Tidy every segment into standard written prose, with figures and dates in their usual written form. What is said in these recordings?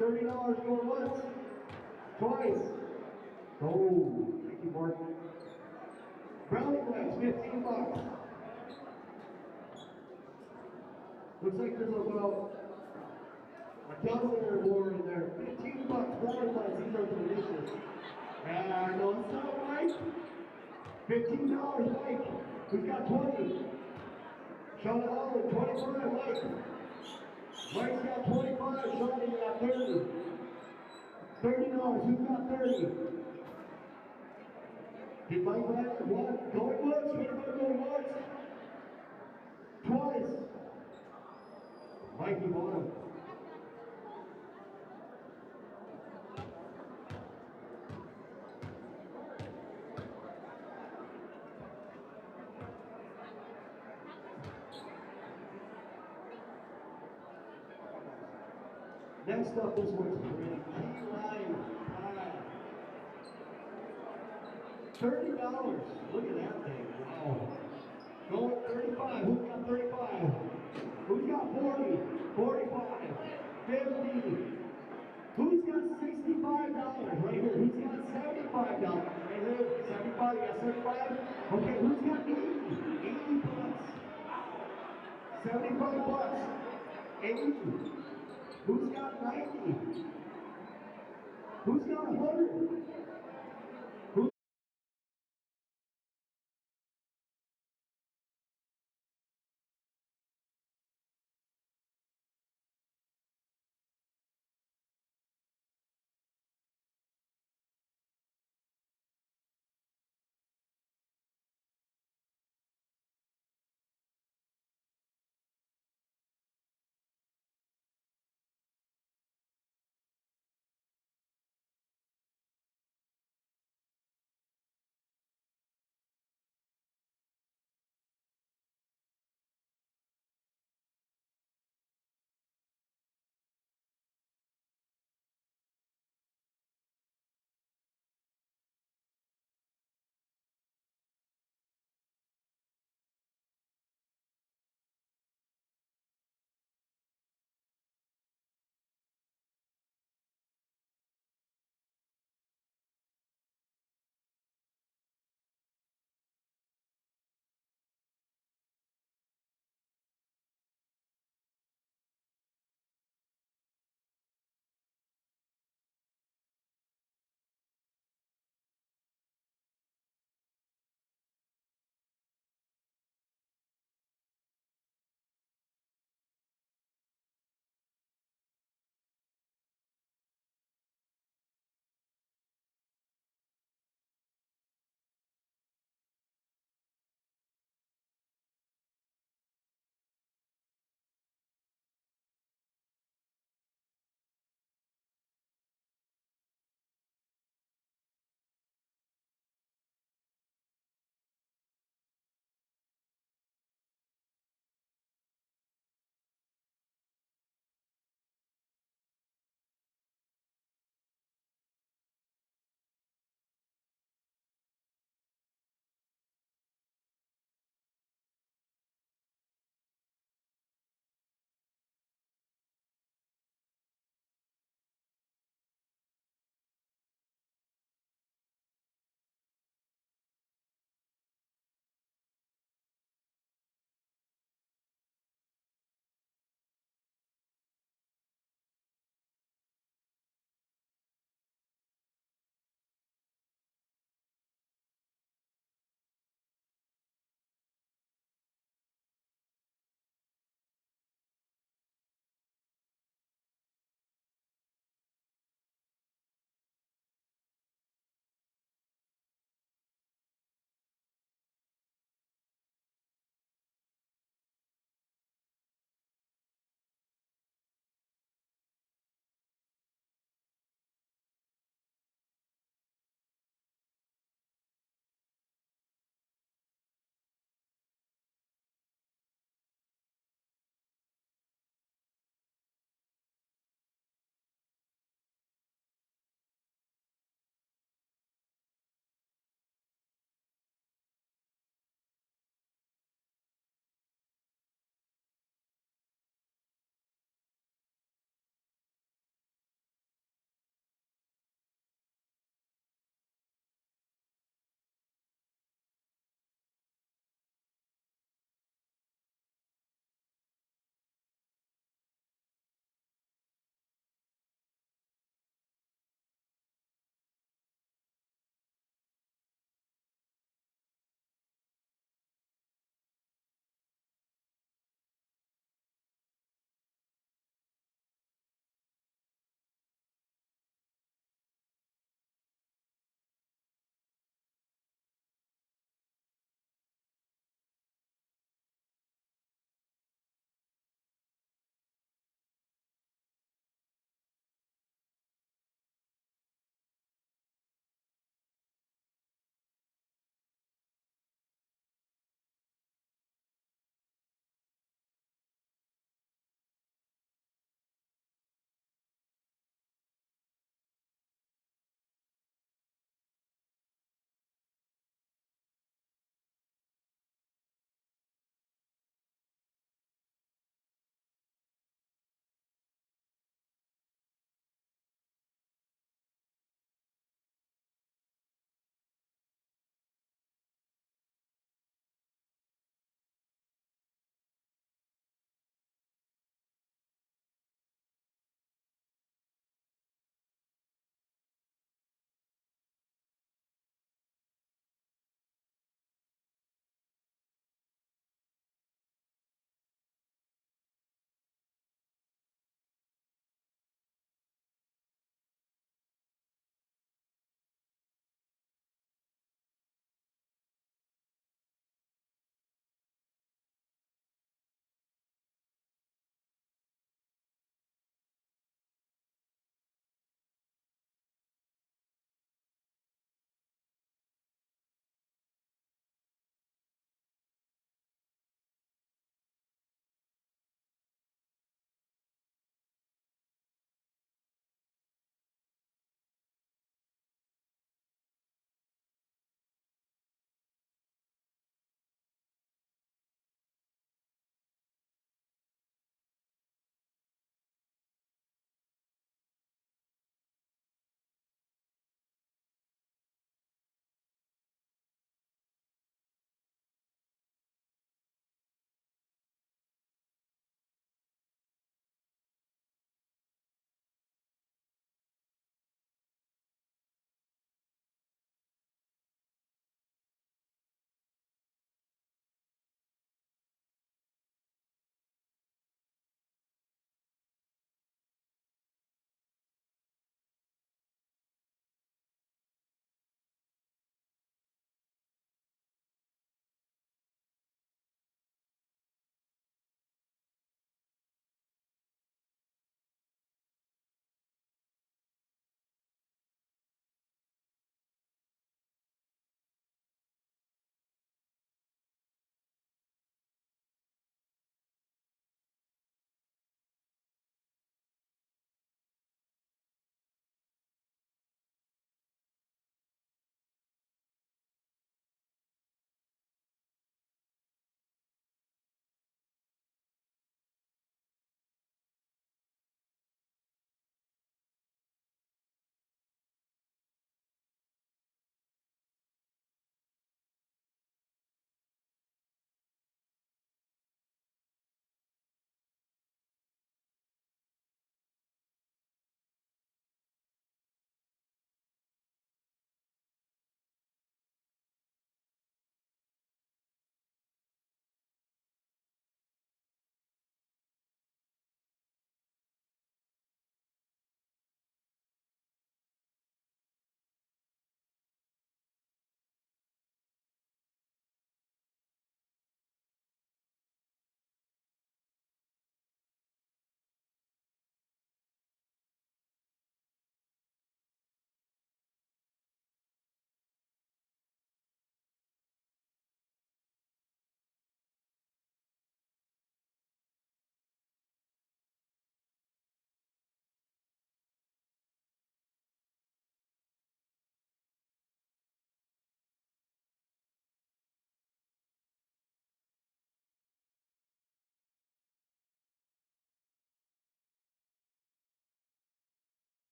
$30 going once, twice. Oh, thank you, Mark. Brownie points, $15. Looks like there's about a dozen or more in there. $15 brownie points. These are delicious. And no, it's not Mike. $15, Mike. Who's got 20? Sean Howard, 25, Mike. Mike's got 25, Sean, you got 30. $30, who's got 30? Did Mike Ryder one? Going once, what about going once? Twice. Mikey won him. Next up, this one's pretty. Key lime pie. $30. Look at that thing. Wow. Going 35. Who's got 35? Who's got 40? 45. 50. Who's got $65 right here? Who's got $75 right here? 75. You got 75? Okay, who's got 80? 80 bucks. 75 bucks. 80. Who's got 90? Who's got 100?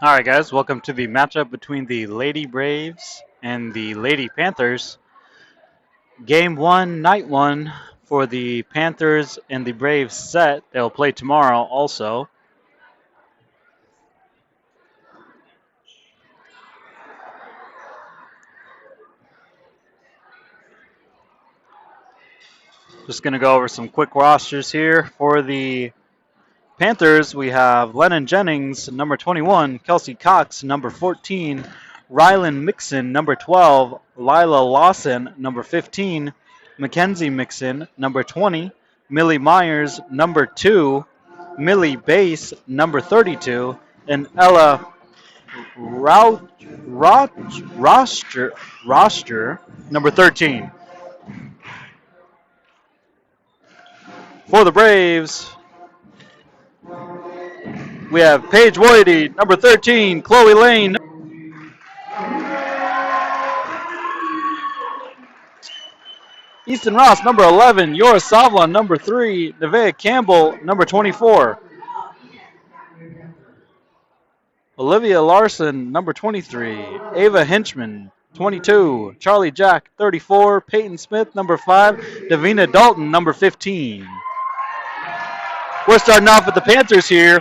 All right, guys, welcome to the matchup between the Lady Braves and the Lady Panthers. Game one, night one for the Panthers and the Braves set. They'll play tomorrow also. Just going to go over some quick rosters here. For the Panthers, we have Lennon Jennings, number 21, Kelsey Cox, number 14, Rylan Mixon, number 12, Lila Lawson, number 15, Mackenzie Mixon, number 20, Millie Myers, number 2, Millie Bass, number 32, and Ella Rou- Roster, number 13. For the Braves, we have Paige Whitey, number 13, Chloe Lane, Easton Ross, number 11. Yoris Savla, number 3. Nevaeh Campbell, number 24. Olivia Larson, number 23. Ava Hinchman, 22. Charlie Jack, 34. Peyton Smith, number 5. Davina Dalton, number 15. We're starting off with the Panthers here.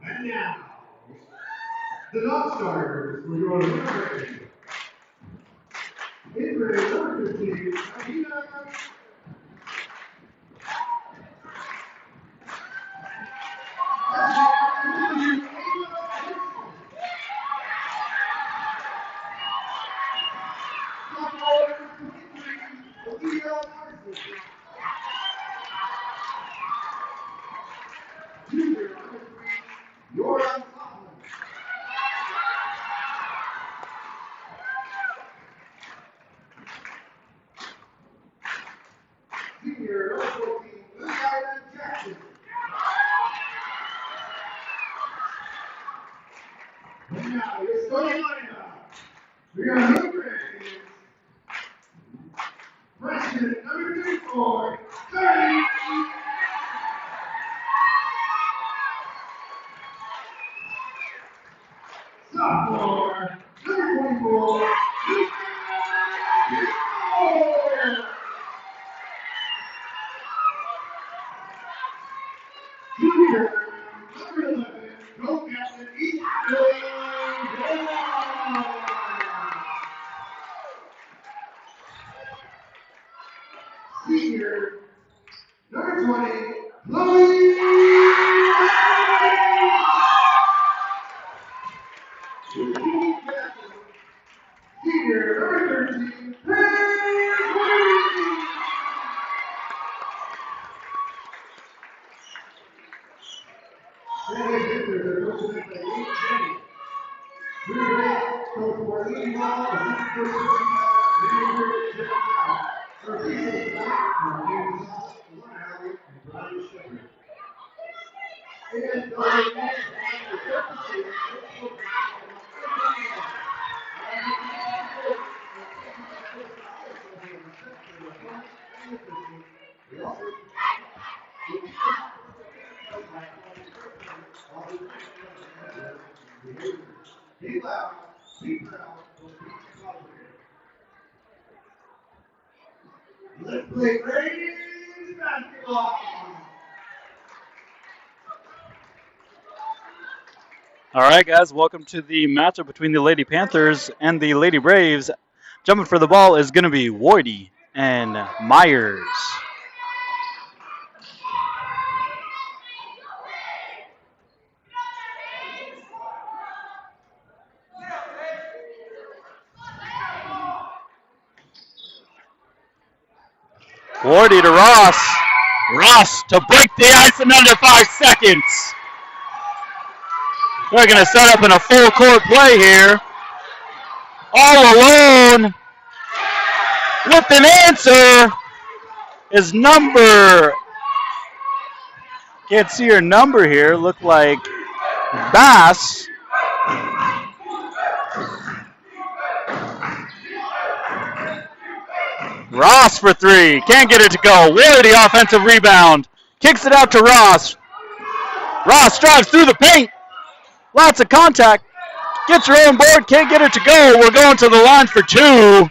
And now, the non-starters will go to number 8. Injury number 15, Adina. Now, your starting lineup. We got number 8, freshman number 34, 30. Sophomore number 24, junior number 11, co-captain East Senior number 20, Chloe. Senior number 13, Let's play Braves basketball. All right, guys, welcome to the matchup between the Lady Panthers and the Lady Braves. Jumping for the ball is going to be Wardy and Myers. Wardy to Ross. Ross to break the ice in under 5 seconds. They're going to set up in a full court play here. All alone with an answer is number. Can't see her number here. Look like Bass. Ross for three. Can't get it to go. Wardy offensive rebound. Kicks it out to Ross. Ross drives through the paint. Lots of contact. Gets her own board. Can't get it to go. We're going to the line for two.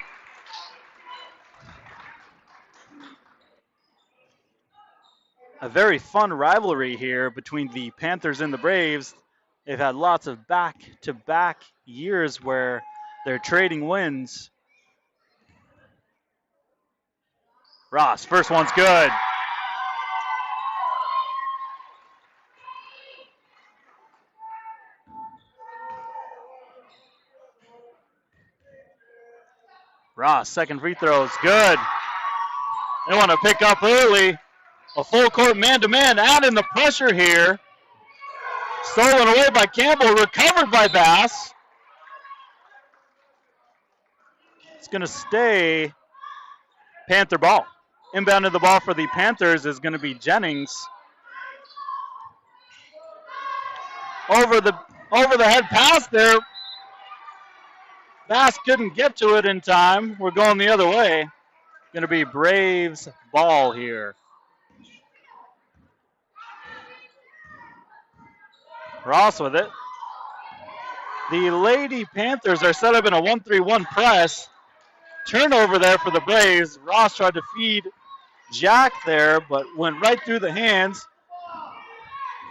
A very fun rivalry here between the Panthers and the Braves. They've had lots of back-to-back years where they're trading wins. Ross, first one's good. Ross, second free throw is good. They want to pick up early. A full court man-to-man, adding the pressure here. Stolen away by Campbell, recovered by Bass. It's going to stay Panther ball. Inbounding the ball for the Panthers is going to be Jennings. Over the head pass there. Bass couldn't get to it in time. We're going the other way. Going to be Braves ball here. Ross with it. The Lady Panthers are set up in a 1-3-1 press. Turnover there for the Braves. Ross tried to feed Jack there, but went right through the hands.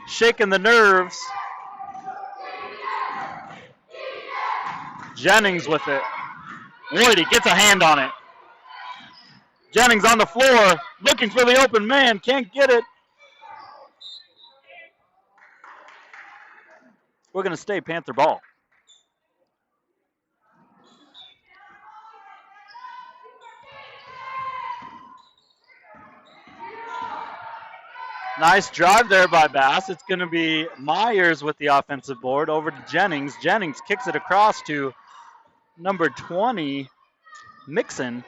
Shaking the nerves. Jennings with it. Wardy gets a hand on it. Jennings on the floor, looking for the open man. Can't get it. We're going to stay Panther ball. Nice drive there by Bass. It's going to be Myers with the offensive board over to Jennings. Jennings kicks it across to number 20, Mixon.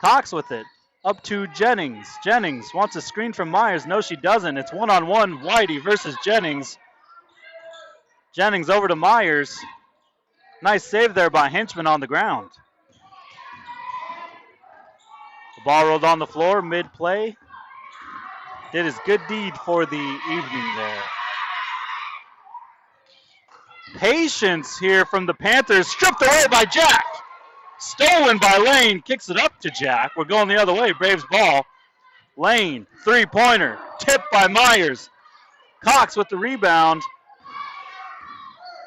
Cox with it. Up to Jennings. Jennings wants a screen from Myers. No, she doesn't. It's one-on-one Whitey versus Jennings. Jennings over to Myers. Nice save there by Henchman on the ground. The ball rolled on the floor mid-play. Did his good deed for the evening there. Patience here from the Panthers. Stripped away by Jack. Stolen by Lane. Kicks it up to Jack. We're going the other way. Braves ball. Lane, three-pointer. Tipped by Myers. Cox with the rebound.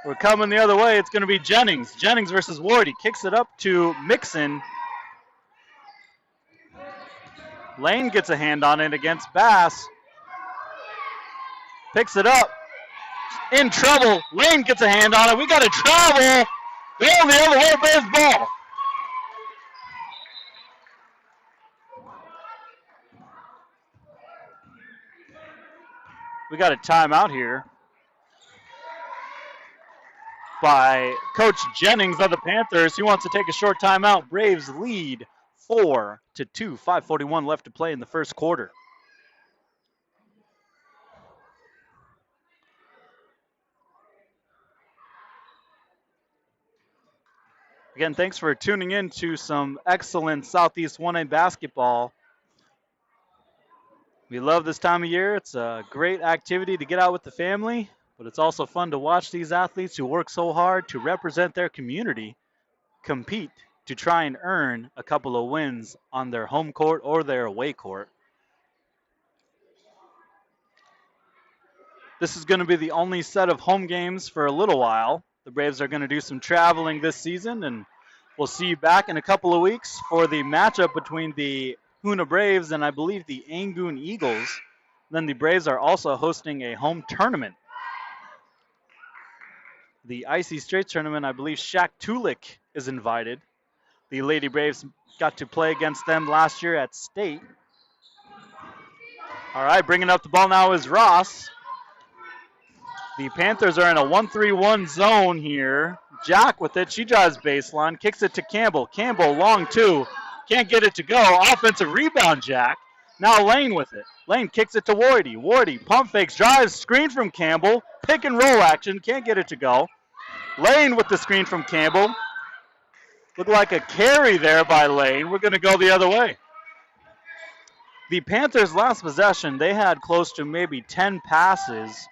We're coming the other way. It's going to be Jennings. Jennings versus Wardy. Kicks it up to Mixon. Lane gets a hand on it against Bass. Picks it up. In trouble. Lane gets a hand on it. We got to travel. Going the other way. Braves ball. We got a timeout here by Coach Jennings of the Panthers. He wants to take a short timeout. Braves lead 4-2. 5:41 left to play in the first quarter. Again, thanks for tuning in to some excellent Southeast 1A basketball. We love this time of year. It's a great activity to get out with the family, but it's also fun to watch these athletes who work so hard to represent their community compete to try and earn a couple of wins on their home court or their away court. This is going to be the only set of home games for a little while. The Braves are going to do some traveling this season, and we'll see you back in a couple of weeks for the matchup between the Hoona Braves and I believe the Angoon Eagles. Then the Braves are also hosting a home tournament. The Icy Straits tournament, I believe Shaq Tulik is invited. The Lady Braves got to play against them last year at state. All right, bringing up the ball now is Ross. The Panthers are in a 1-3-1 zone here. Jack with it. She drives baseline. Kicks it to Campbell. Campbell, long two. Can't get it to go. Offensive rebound, Jack. Now Lane with it. Lane kicks it to Wardy. Wardy, pump fakes, drives, screen from Campbell. Pick and roll action. Can't get it to go. Lane with the screen from Campbell. Looked like a carry there by Lane. We're going to go the other way. The Panthers' last possession, they had close to maybe 10 passes.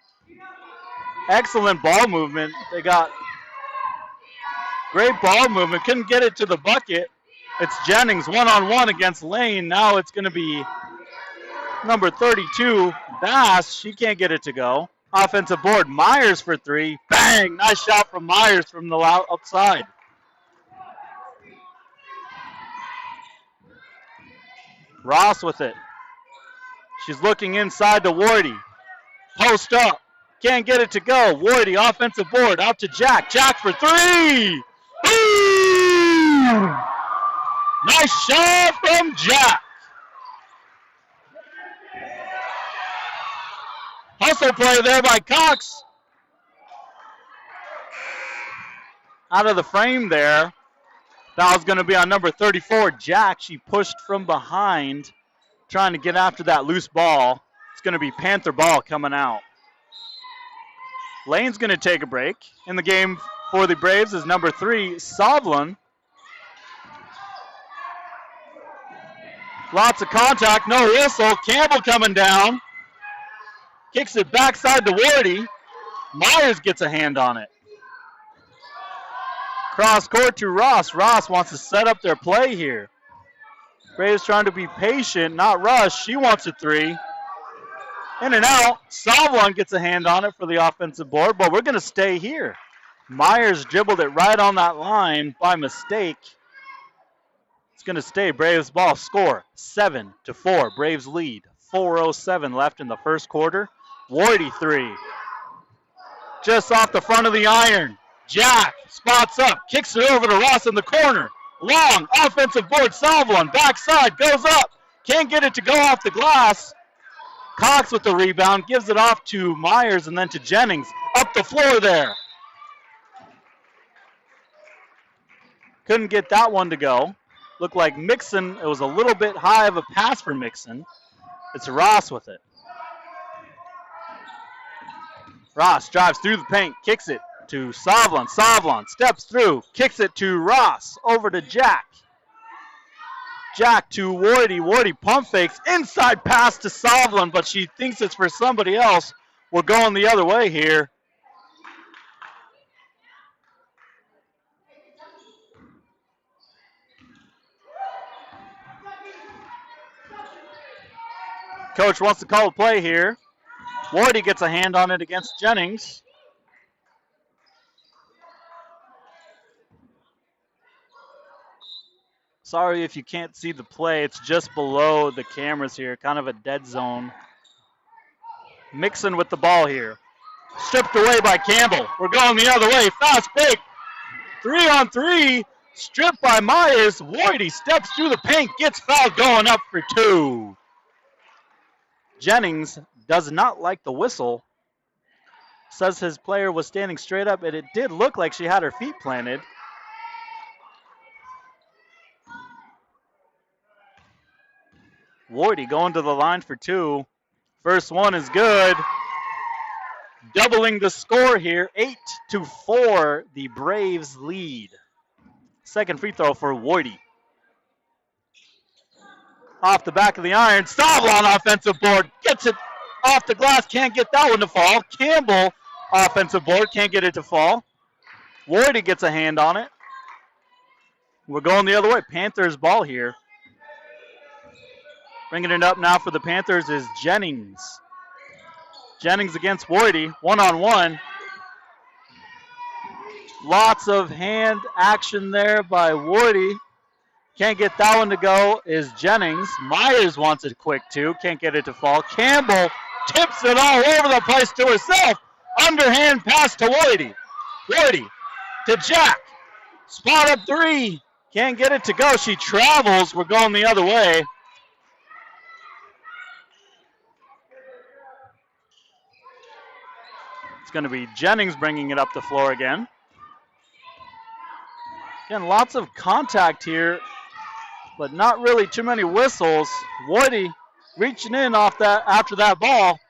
Excellent ball movement. They got great ball movement. Couldn't get it to the bucket. It's Jennings one-on-one against Lane. Now it's going to be number 32, Bass. She can't get it to go. Offensive board. Myers for three. Bang! Nice shot from Myers from the outside. Ross with it. She's looking inside to Wardy. Post up. Can't get it to go. Wardy, offensive board, out to Jack. Jack for three. Boom! Nice shot from Jack. Hustle play there by Cox. Out of the frame there. Foul's going to be on number 34, Jack. She pushed from behind, trying to get after that loose ball. It's going to be Panther ball coming out. Lane's going to take a break. In the game for the Braves is number 3, Sovlin. Lots of contact, no whistle. Campbell coming down. Kicks it backside to Wardy. Myers gets a hand on it. Cross court to Ross. Ross wants to set up their play here. Braves trying to be patient, not rush. She wants a three. In and out. Sovlin gets a hand on it for the offensive board, but we're going to stay here. Myers dribbled it right on that line by mistake. It's going to stay. Braves ball. Score 7-4. Braves lead. 4:07 left in the first quarter. Wardy three. Just off the front of the iron. Jack spots up. Kicks it over to Ross in the corner. Long offensive board. Sovlin backside. Goes up. Can't get it to go off the glass. Cox with the rebound, gives it off to Myers and then to Jennings. Up the floor there. Couldn't get that one to go. Looked like Mixon, it was a little bit high of a pass for Mixon. It's Ross with it. Ross drives through the paint, kicks it to Sovlin. Sovlin steps through, kicks it to Ross, over to Jack. Jack to Wardy. Wardy pump fakes. Inside pass to Sovlin, but she thinks it's for somebody else. We're going the other way here. Coach wants to call a play here. Wardy gets a hand on it against Jennings. Sorry if you can't see the play. It's just below the cameras here. Kind of a dead zone. Mixon with the ball here. Stripped away by Campbell. We're going the other way. Fast break. 3-on-3. Stripped by Myers. Wardy steps through the paint. Gets fouled going up for 2. Jennings does not like the whistle. Says his player was standing straight up, and it did look like she had her feet planted. Wardy going to the line for 2. First one is good. Doubling the score here. 8-4, the Braves lead. Second free throw for Wardy. Off the back of the iron. Sovlin offensive board. Gets it off the glass. Can't get that one to fall. Campbell offensive board. Can't get it to fall. Wardy gets a hand on it. We're going the other way. Panthers ball here. Bringing it up now for the Panthers is Jennings. Jennings against Wardy, one-on-one. Lots of hand action there by Wardy. Can't get that one to go is Jennings. Myers wants it quick too. Can't get it to fall. Campbell tips it all over the place to herself. Underhand pass to Wardy. Wardy to Jack. Spot up three. Can't get it to go. She travels. We're going the other way. It's going to be Jennings bringing it up the floor again. Again, lots of contact here, but not really too many whistles. Wardy reaching in off that after that ball.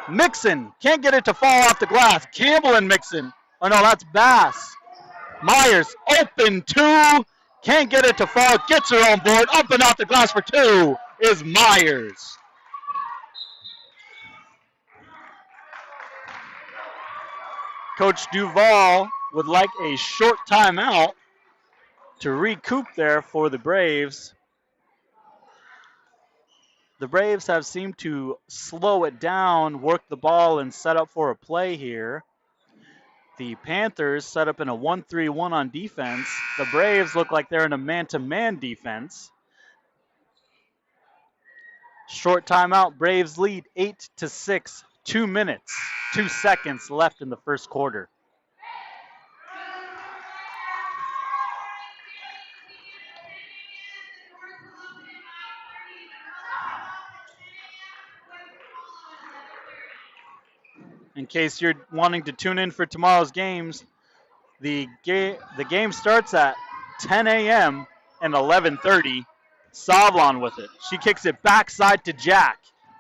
Mixon can't get it to fall off the glass. Campbell and Mixon. Oh no, that's Bass. Myers open two. Can't get it to fall. Gets her on board. Up and off the glass for two is Myers. Coach Duval would like a short timeout to recoup there for the Braves. The Braves have seemed to slow it down, work the ball, and set up for a play here. The Panthers set up in a 1-3-1 on defense. The Braves look like they're in a man-to-man defense. Short timeout. Braves lead 8-6. 2 minutes, 2 seconds left in the first quarter. In case you're wanting to tune in for tomorrow's games, the game starts at 10 a.m. and 11:30. Savlon with it. She kicks it backside to Jack.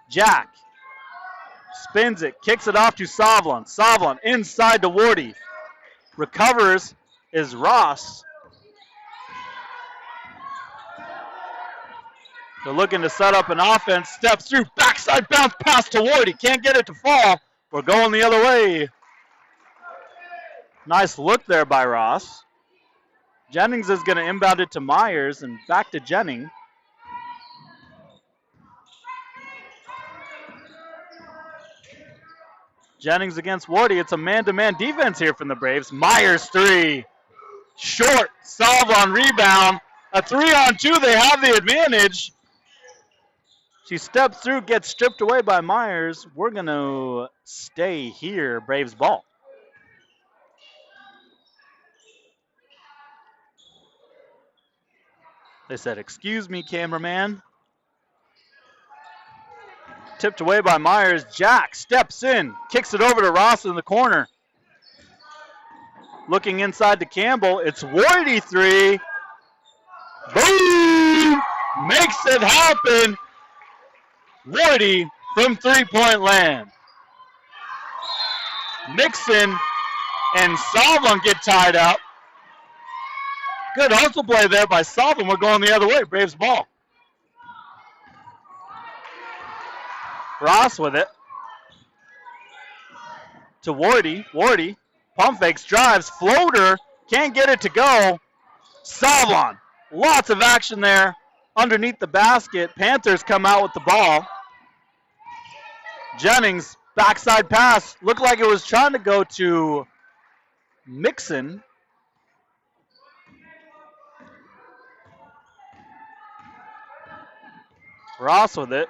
Jack spins it, kicks it off to Savlon. Savlon inside to Wardy. Recovers is Ross. They're looking to set up an offense. Steps through, backside bounce pass to Wardy. Can't get it to fall. We're going the other way. Nice look there by Ross. Jennings is going to inbound it to Myers and back to Jennings. Jennings against Wardy. It's a man-to-man defense here from the Braves. Myers three. Short. Savlon rebound. A 3-on-2. They have the advantage. She steps through, gets stripped away by Myers. We're going to stay here. Braves ball. They said, "Excuse me, cameraman." Tipped away by Myers. Jack steps in, kicks it over to Ross in the corner. Looking inside to Campbell. It's Wardy three. Boom! Makes it happen. Wardy from three-point land. Mixon and Savlon get tied up. Good hustle play there by Savlon. We're going the other way. Braves ball. Ross with it. To Wardy. Wardy. Pump fakes, drives, floater. Can't get it to go. Savlon. Lots of action there underneath the basket. Panthers come out with the ball. Jennings, backside pass. Looked like it was trying to go to Mixon. Ross with it.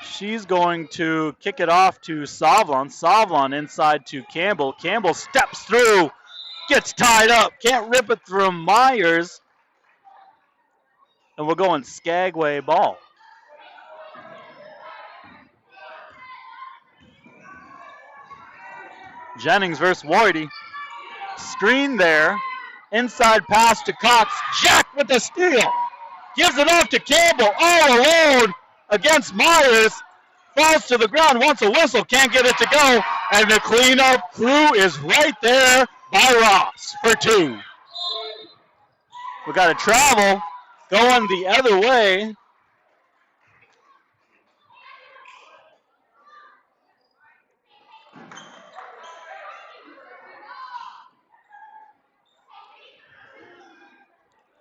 She's going to kick it off to Savlon. Savlon inside to Campbell. Campbell steps through. Gets tied up. Can't rip it through Myers. And we're going Skagway ball. Jennings versus Wardy. Screen there. Inside pass to Cox. Jack with the steal. Gives it off to Campbell all alone against Myers. Falls to the ground, wants a whistle, can't get it to go. And the cleanup crew is right there by Ross for two. We got to travel going the other way.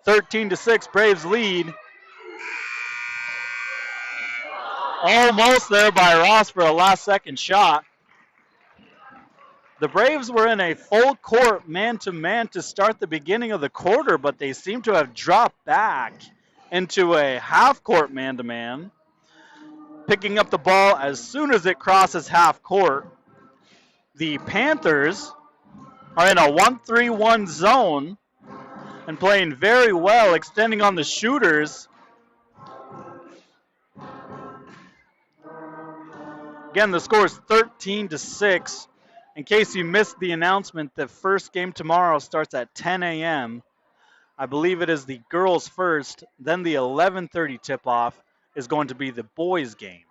(13-6) Braves lead. Almost there by Ross for a last-second shot. The Braves were in a full court man-to-man to start the beginning of the quarter, but they seem to have dropped back into a half-court man-to-man, picking up the ball as soon as it crosses half court. The Panthers are in a 1-3-1 zone and playing very well, extending on the shooters. Again, the score is 13-6. In case you missed the announcement, the first game tomorrow starts at 10 a.m. I believe it is the girls first, then the 11:30 tip-off is going to be the boys game.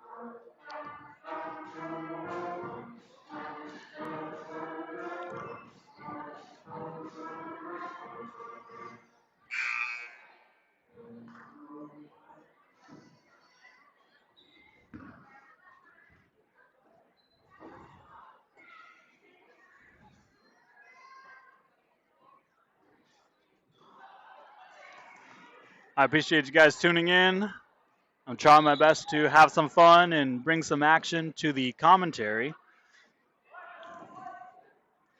I appreciate you guys tuning in. I'm trying my best to have some fun and bring some action to the commentary.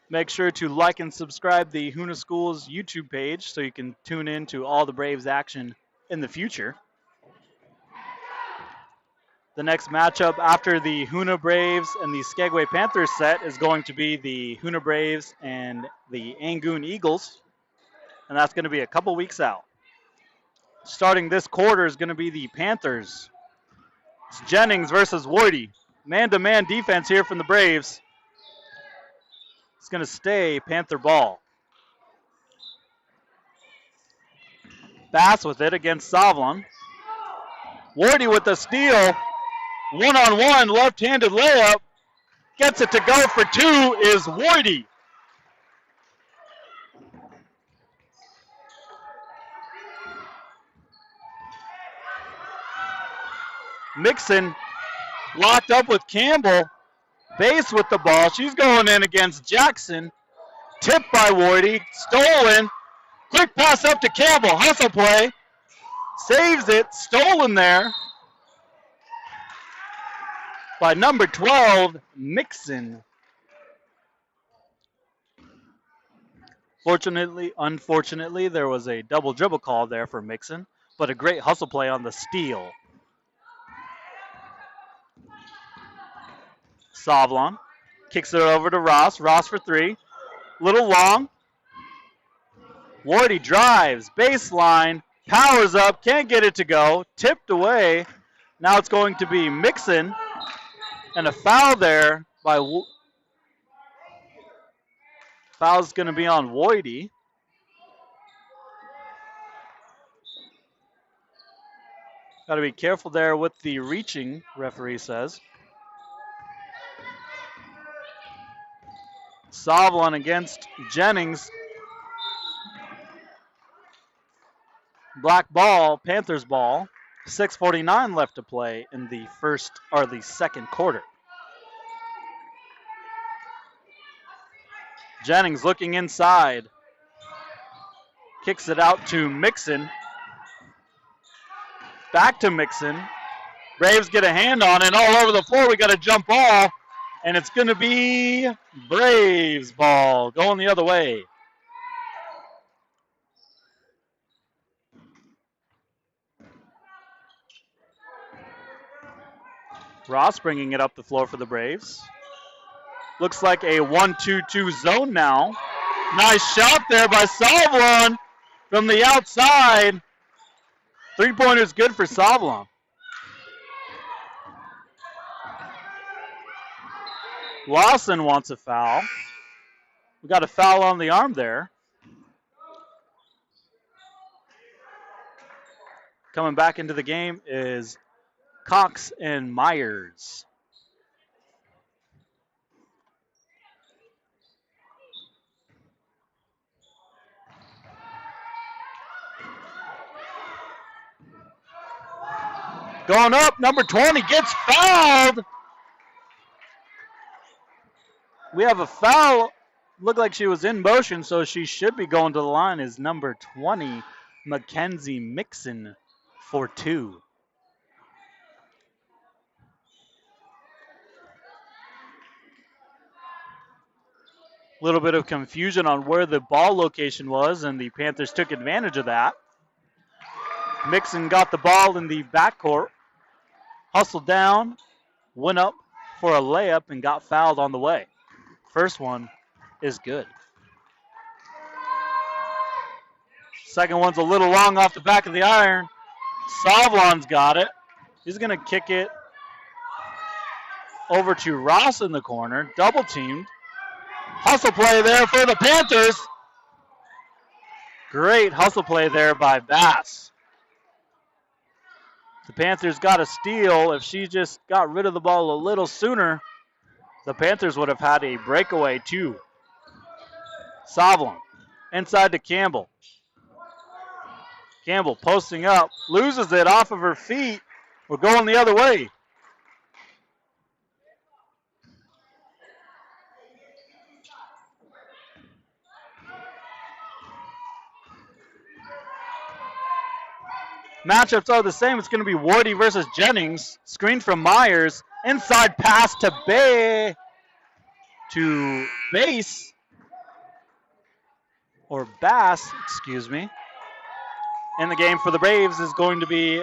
Make sure to like and subscribe the Hoona Schools YouTube page so you can tune in to all the Braves action in the future. The next matchup after the Hoona Braves and the Skagway Panthers set is going to be the Hoona Braves and the Angoon Eagles, and that's going to be a couple weeks out. Starting this quarter is going to be the Panthers. It's Jennings versus Wardy. Man-to-man defense here from the Braves. It's going to stay Panther ball. Bass with it against Savlon. Wardy with the steal. One-on-one, left-handed layup. Gets it to go for two is Wardy. Mixon locked up with Campbell. Base with the ball. She's going in against Jackson. Tipped by Wardy. Stolen. Quick pass up to Campbell. Hustle play. Saves it. Stolen there by number 12, Mixon. Unfortunately, there was a double dribble call there for Mixon, but a great hustle play on the steal. Savlon kicks it over to Ross. Ross for three. Little long. Wardy drives. Baseline. Powers up. Can't get it to go. Tipped away. Now it's going to be Mixon. And a foul there by... Foul's going to be on Wardy. Got to be careful there with the reaching, referee says. Savlon against Jennings. Black ball, Panthers ball. 6:49 left to play in the second quarter. Jennings looking inside. Kicks it out to Mixon. Back to Mixon. Braves get a hand on it all over the floor. We got a jump ball. And it's going to be Braves ball going the other way. Ross bringing it up the floor for the Braves. Looks like a 1-2-2 zone now. Nice shot there by Savlon from the outside. Three-pointer's good for Savlon. Lawson wants a foul. We got a foul on the arm there. Coming back into the game is Cox and Myers. Going up, number 20 gets fouled. We have a foul. Looked like she was in motion, so she should be going to the line is number 20, Mackenzie Mixon, for two. A little bit of confusion on where the ball location was, and the Panthers took advantage of that. Mixon got the ball in the backcourt, hustled down, went up for a layup, and got fouled on the way. First one is good. Second one's a little long off the back of the iron. Savlon's got it. He's going to kick it over to Ross in the corner, double teamed. Hustle play there for the Panthers. Great hustle play there by Bass. The Panthers got a steal. If she just got rid of the ball a little sooner, the Panthers would have had a breakaway too. Savlon inside to Campbell. Campbell posting up, loses it off of her feet. We're going the other way. Matchups are the same. It's going to be Wardy versus Jennings. Screen from Myers. Inside pass to Base. Or Bass, excuse me. In the game for the Braves is going to be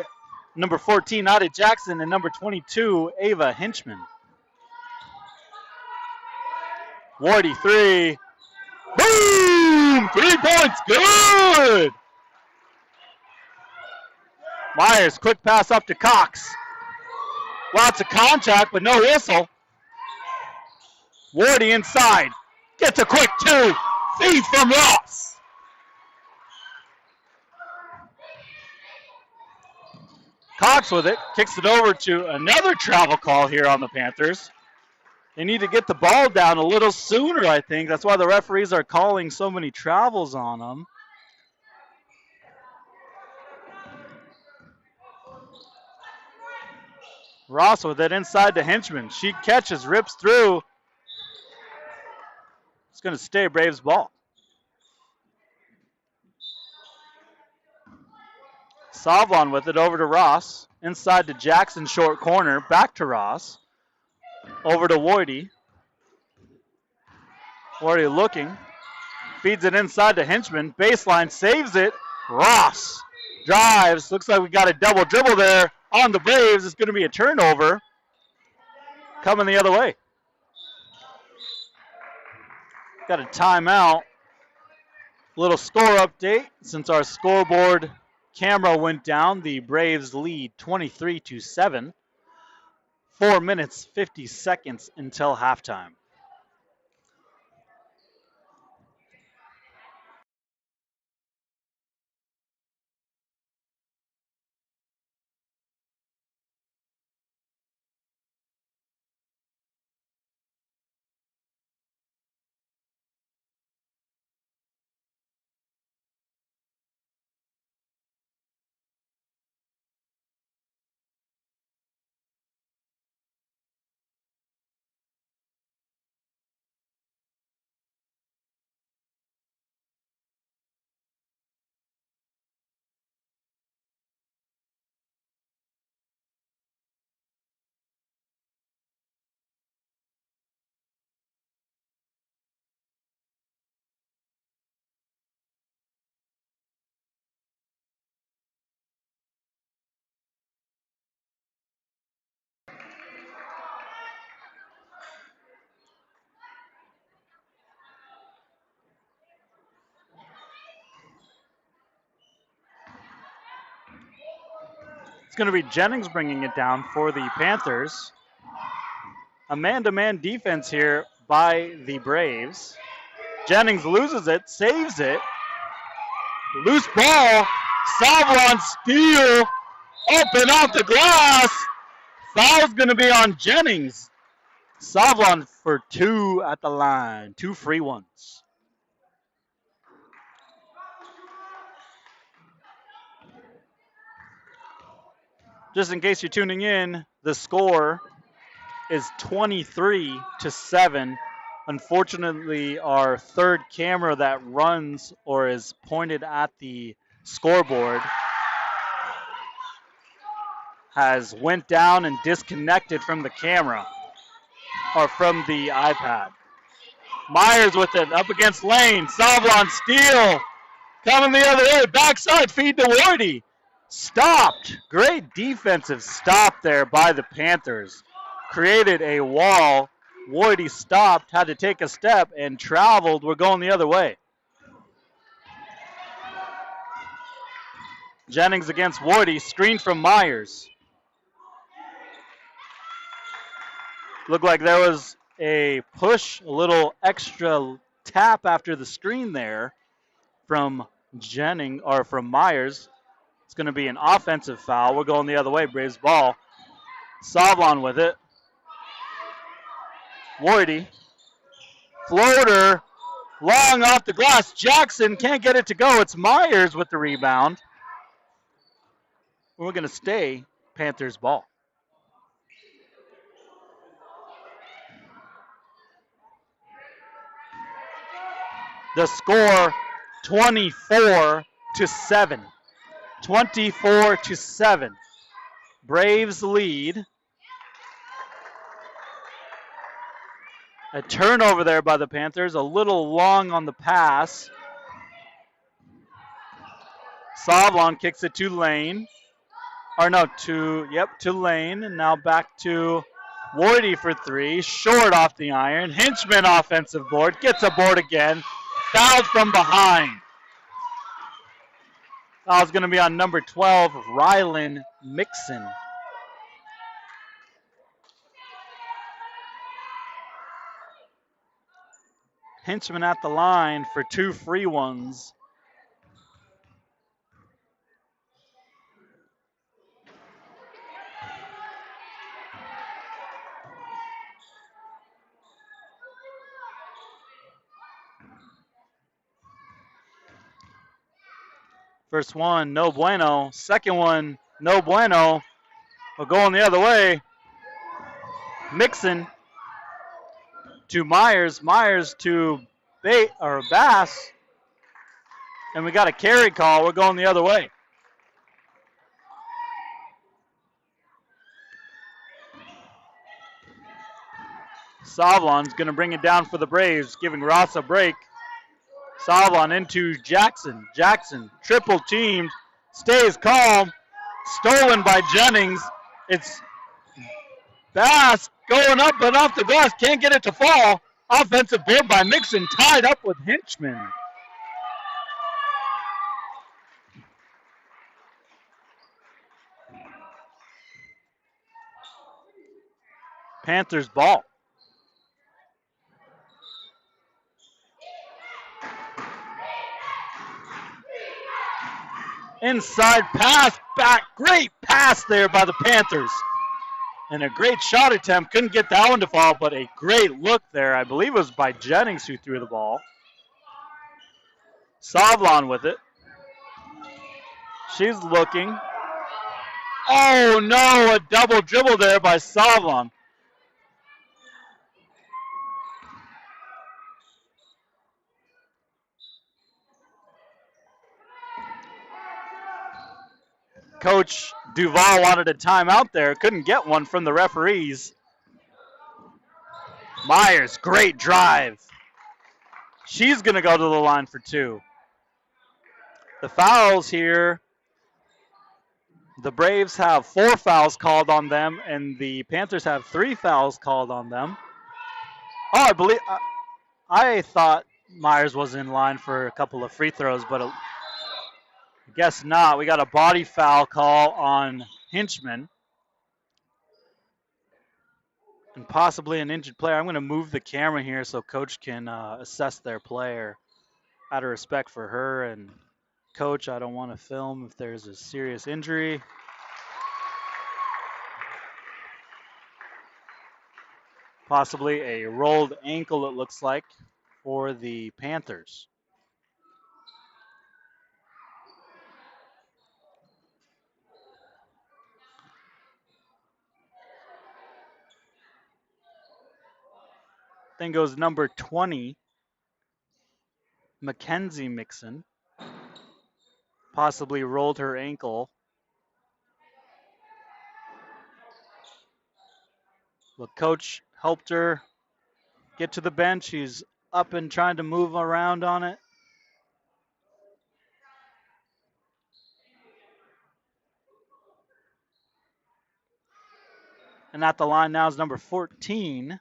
number 14, Ida Jackson, and number 22, Ava Hinchman. Wardy 3. Boom! 3 points. Good! Myers, quick pass up to Cox. Lots of contact, but no whistle. Wardy inside. Gets a quick 2. Feeds from Ross. Cox with it. Kicks it over to another travel call here on the Panthers. They need to get the ball down a little sooner, I think. That's why the referees are calling so many travels on them. Ross with it inside to Hinchman. She catches, rips through. It's going to stay Braves ball. Savlon with it over to Ross. Inside to Jackson, short corner. Back to Ross. Over to Wardy. Wardy looking. Feeds it inside to Hinchman. Baseline, saves it. Ross drives. Looks like we got a double dribble there on the Braves. It's going to be a turnover. Coming the other way. Got a timeout. Little score update. Since our scoreboard camera went down, the Braves lead 23-7. 4 minutes, 50 seconds until halftime. It's going to be Jennings bringing it down for the Panthers. A man-to-man defense here by the Braves. Jennings loses it, saves it. Loose ball. Savlon steal. Up and off the glass. Foul's going to be on Jennings. Savlon for 2 at the line. 2 free ones. Just in case you're tuning in, the score is 23-7. Unfortunately, our third camera that runs or is pointed at the scoreboard has went down and disconnected from the camera or from the iPad. Myers with it, up against Lane. Savlon steal. Coming the other way, backside feed to Wardy. Stopped. Great defensive stop there by the Panthers. Created a wall. Wardy stopped, had to take a step, and traveled. We're going the other way. Jennings against Wardy. Screen from Myers. Looked like there was a push, a little extra tap after the screen there from Jennings or from Myers. It's going to be an offensive foul. We're going the other way. Braves ball. Savlon with it. Wardy. Floater. Long off the glass. Jackson can't get it to go. It's Myers with the rebound. We're going to stay Panthers ball. The score 24-7. 24-7. Braves lead. A turnover there by the Panthers. A little long on the pass. Savlon kicks it to Lane. Or no, to Lane. And now back to Wardy for three. Short off the iron. Hinchman offensive board. Gets a board again. Fouled from behind. Foul's going to be on number 12, Rylan Mixon. Hinchman at the line for two free ones. First one, no bueno. Second one, no bueno. We're going the other way. Mixon to Myers. Myers to Bass. And we got a carry call. We're going the other way. Savlon's going to bring it down for the Braves, giving Ross a break. Savlon into Jackson. Jackson triple teamed, stays calm. Stolen by Jennings. It's Bass going up but off the glass. Can't get it to fall. Offensive board by Mixon, tied up with Hinchman. Panthers ball. Inside pass back. Great pass there by the Panthers. And a great shot attempt. Couldn't get that one to fall, but a great look there. I believe it was by Jennings who threw the ball. Savlon with it. She's looking. Oh no, a double dribble there by Savlon. Coach Duval wanted a timeout there. Couldn't get one from the referees. Myers, great drive. She's going to go to the line for two. The fouls here. The Braves have 4 fouls called on them, and the Panthers have 3 fouls called on them. Oh, I thought Myers was in line for a couple of free throws, but I guess not. We got a body foul call on Hinchman. And possibly an injured player. I'm going to move the camera here so Coach can assess their player. Out of respect for her and Coach, I don't want to film if there's a serious injury. Possibly a rolled ankle, it looks like, for the Panthers. Then goes number 20, Mackenzie Mixon. Possibly rolled her ankle. The coach helped her get to the bench. He's up and trying to move around on it. And at the line now is number 14,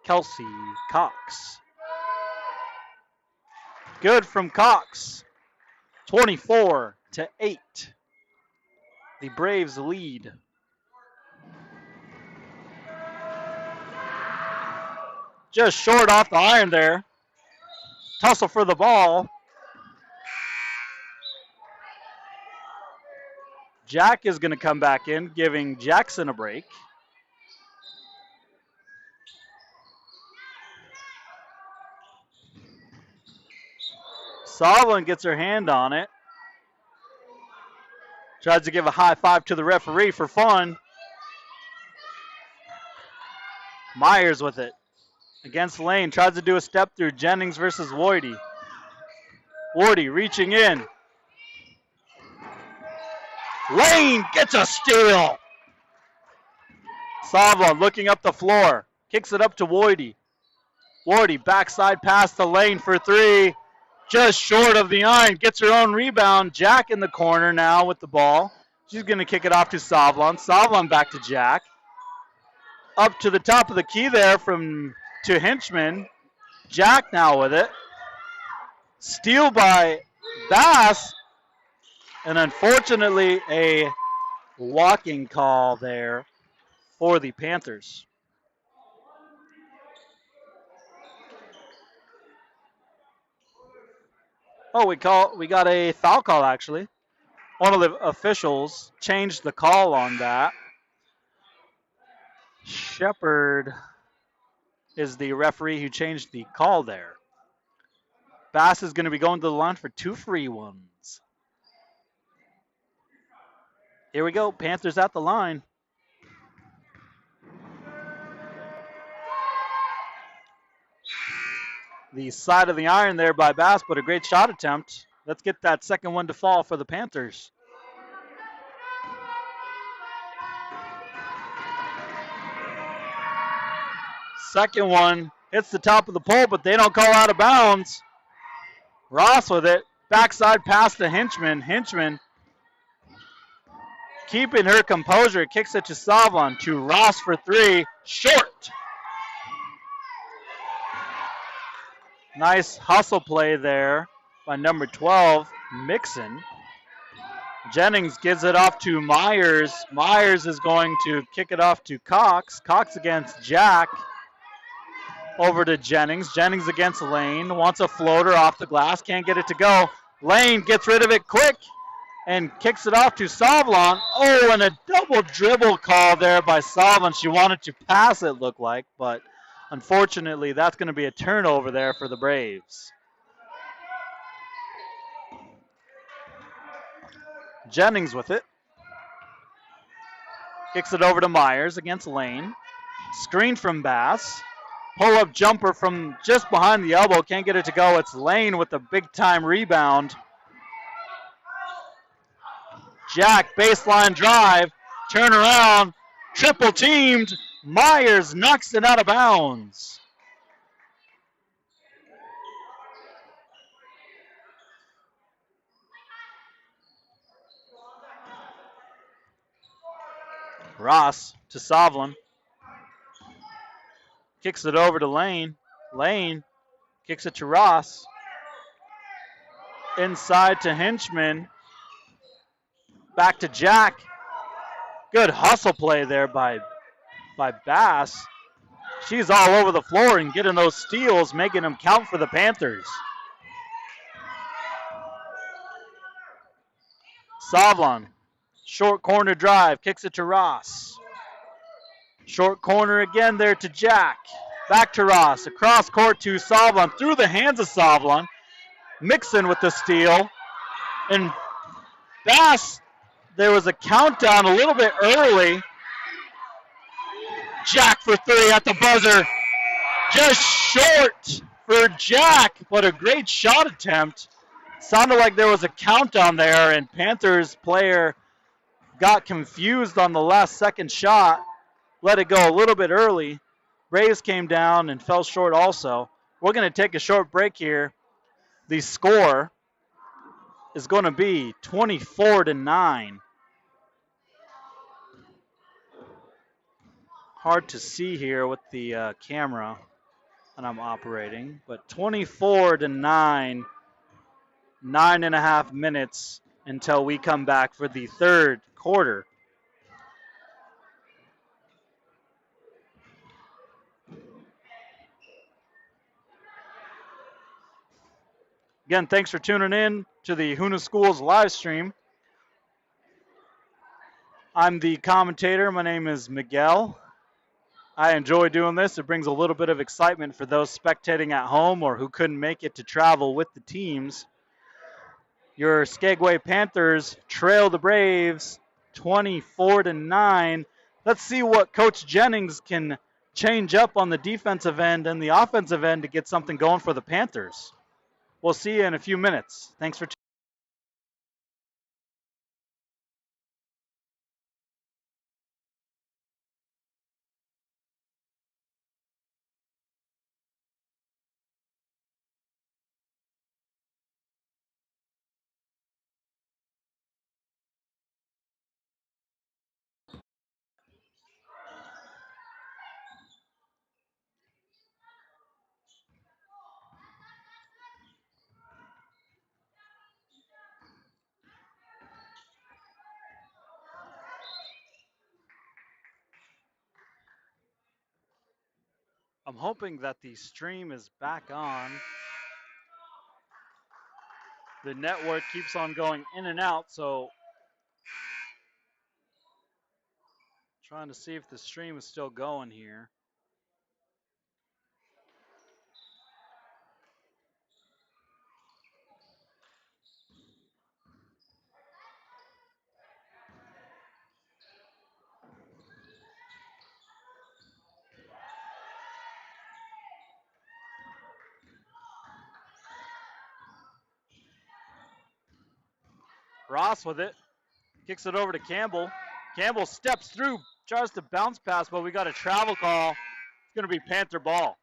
Kelsey Cox. Good from Cox. 24-8. The Braves lead. Just short off the iron there. Tussle for the ball. Jack is going to come back in, giving Jackson a break. Sovlin gets her hand on it. Tries to give a high five to the referee for fun. Myers with it. Against Lane. Tries to do a step through. Jennings versus Wardy. Wardy reaching in. Lane gets a steal. Sovlin looking up the floor. Kicks it up to Wardy. Wardy backside pass to Lane for three. Just short of the iron. Gets her own rebound. Jack in the corner now with the ball. She's going to kick it off to Sovlin. Sovlin back to Jack. Up to the top of the key there to Hinchman. Jack now with it. Steal by Bass. And unfortunately, a walking call there for the Panthers. Oh, we got a foul call actually. One of the officials changed the call on that. Shepard is the referee who changed the call there. Bass is going to be going to the line for 2 free ones. Here we go. Panthers at the line. The side of the iron there by Bass, but a great shot attempt. Let's get that second one to fall for the Panthers. Second one hits the top of the pole, but they don't call out of bounds. Ross with it. Backside pass to Hinchman. Hinchman keeping her composure. Kicks it to Sovlin. To Ross for three. Short. Nice hustle play there by number 12, Mixon. Jennings gives it off to Myers. Myers is going to kick it off to Cox. Cox against Jack. Over to Jennings. Jennings against Lane. Wants a floater off the glass. Can't get it to go. Lane gets rid of it quick and kicks it off to Sovlin. Oh, and a double dribble call there by Sovlin. She wanted to pass it, looked like, but unfortunately, that's going to be a turnover there for the Braves. Jennings with it. Kicks it over to Myers against Lane. Screen from Bass. Pull-up jumper from just behind the elbow. Can't get it to go. It's Lane with the big-time rebound. Jack, baseline drive. Turn around. Triple teamed. Myers knocks it out of bounds. Ross to Sovlin. Kicks it over to Lane. Lane kicks it to Ross. Inside to Hinchman. Back to Jack. Good hustle play there by Bass. She's all over the floor and getting those steals, making them count for the Panthers. Sovlin, short corner drive, kicks it to Ross. Short corner again there to Jack. Back to Ross, across court to Sovlin, through the hands of Sovlin. Mixon with the steal. And Bass, there was a countdown a little bit early. Jack for three at the buzzer. Just short for Jack, but a great shot attempt. Sounded like there was a countdown there, and Panthers player got confused on the last second shot. Let it go a little bit early. Braves came down and fell short also. We're going to take a short break here. The score is going to be 24-9. Hard to see here with the camera that I'm operating, but 24-9, 9.5 minutes until we come back for the third quarter. Again, thanks for tuning in to the Hoona Schools live stream. I'm the commentator. My name is Miguel. I enjoy doing this. It brings a little bit of excitement for those spectating at home or who couldn't make it to travel with the teams. Your Skagway Panthers trail the Braves 24-9. Let's see what Coach Jennings can change up on the defensive end and the offensive end to get something going for the Panthers. We'll see you in a few minutes. Thanks for tuning in. I'm hoping that the stream is back on. The network keeps on going in and out, so trying to see if the stream is still going here. Ross with it. Kicks it over to Campbell. Campbell steps through, tries to bounce pass, but we got a travel call. It's going to be Panther ball.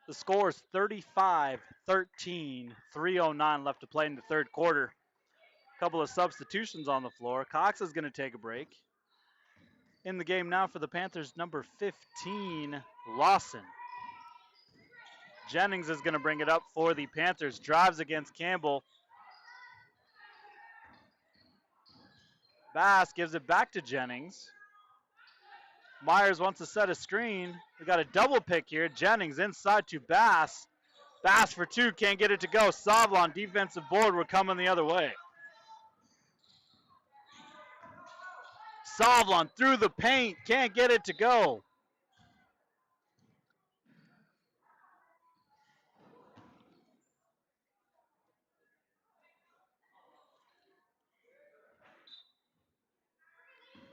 The score is 35-13, 3:09 left to play in the third quarter. A couple of substitutions on the floor. Cox is going to take a break. In the game now for the Panthers, number 15, Lawson. Jennings is going to bring it up for the Panthers. Drives against Campbell. Bass gives it back to Jennings. Myers wants to set a screen. We got a double pick here. Jennings inside to Bass. Bass for two, can't get it to go. Savlon, defensive board, we're coming the other way. Savlon through the paint, can't get it to go.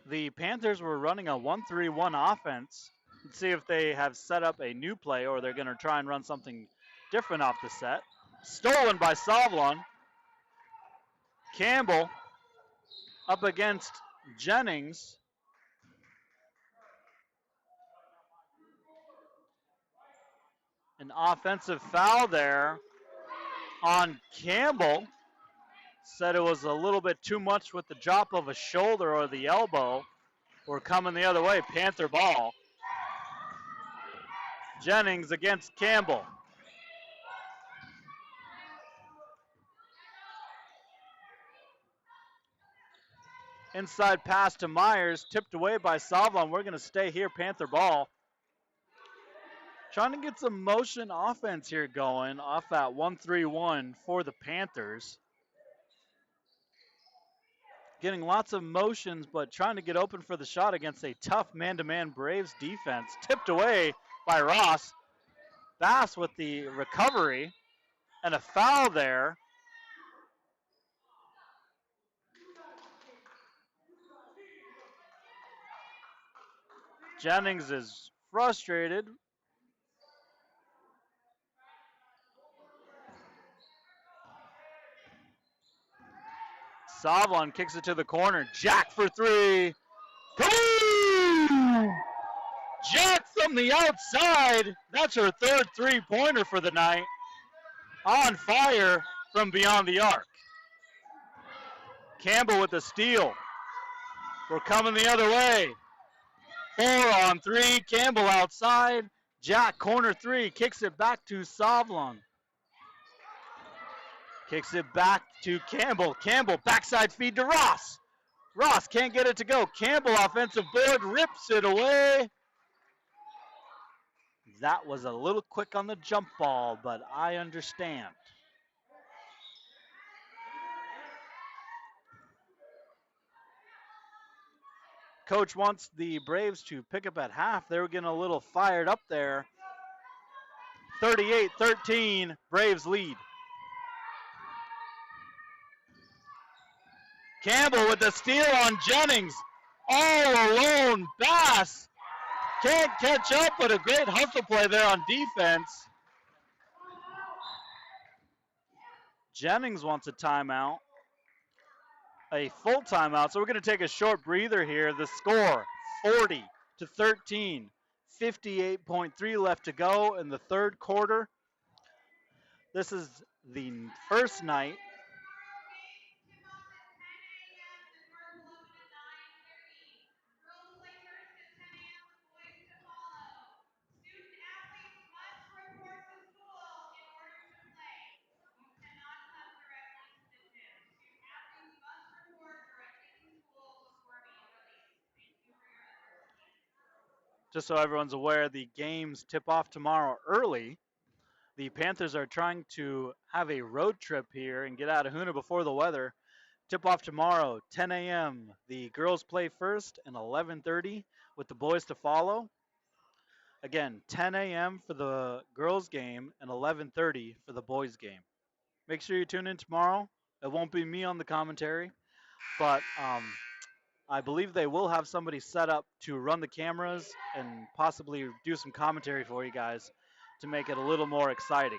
The Panthers were running a 1-3-1 offense. Let's see if they have set up a new play or they're going to try and run something different off the set. Stolen by Savlon. Campbell up against Jennings. An offensive foul there on Campbell. Said it was a little bit too much with the drop of a shoulder or the elbow. We're coming the other way. Panther ball. Jennings against Campbell. Inside pass to Myers, tipped away by Savlon. We're going to stay here, Panther ball. Trying to get some motion offense here going off that 1-3-1 for the Panthers. Getting lots of motions, but trying to get open for the shot against a tough man-to-man Braves defense. Tipped away by Ross. Bass with the recovery and a foul there. Jennings is frustrated. Savlon kicks it to the corner. Jack for three. Kaboom! Jack from the outside. That's her third three-pointer for the night. On fire from beyond the arc. Campbell with the steal. We're coming the other way. 4 on 3. Campbell outside. Jack corner 3. Kicks it back to Savlon. Kicks it back to Campbell. Campbell backside feed to Ross. Ross can't get it to go. Campbell offensive board rips it away. That was a little quick on the jump ball, but I understand. Coach wants the Braves to pick up at half. They were getting a little fired up there. 38-13, Braves lead. Campbell with the steal on Jennings. All alone, Bass can't catch up, but a great hustle play there on defense. Jennings wants a timeout. A full timeout, so we're going to take a short breather here. The score, 40-13. 58.3 left to go in the third quarter. This is the first night. Just so everyone's aware, the games tip off tomorrow early. The Panthers are trying to have a road trip here and get out of Hoona before the weather. Tip off tomorrow, 10 a.m. The girls play first and 11:30 with the boys to follow. Again, 10 a.m. for the girls game and 11:30 for the boys game. Make sure you tune in tomorrow. It won't be me on the commentary, but I believe they will have somebody set up to run the cameras and possibly do some commentary for you guys to make it a little more exciting.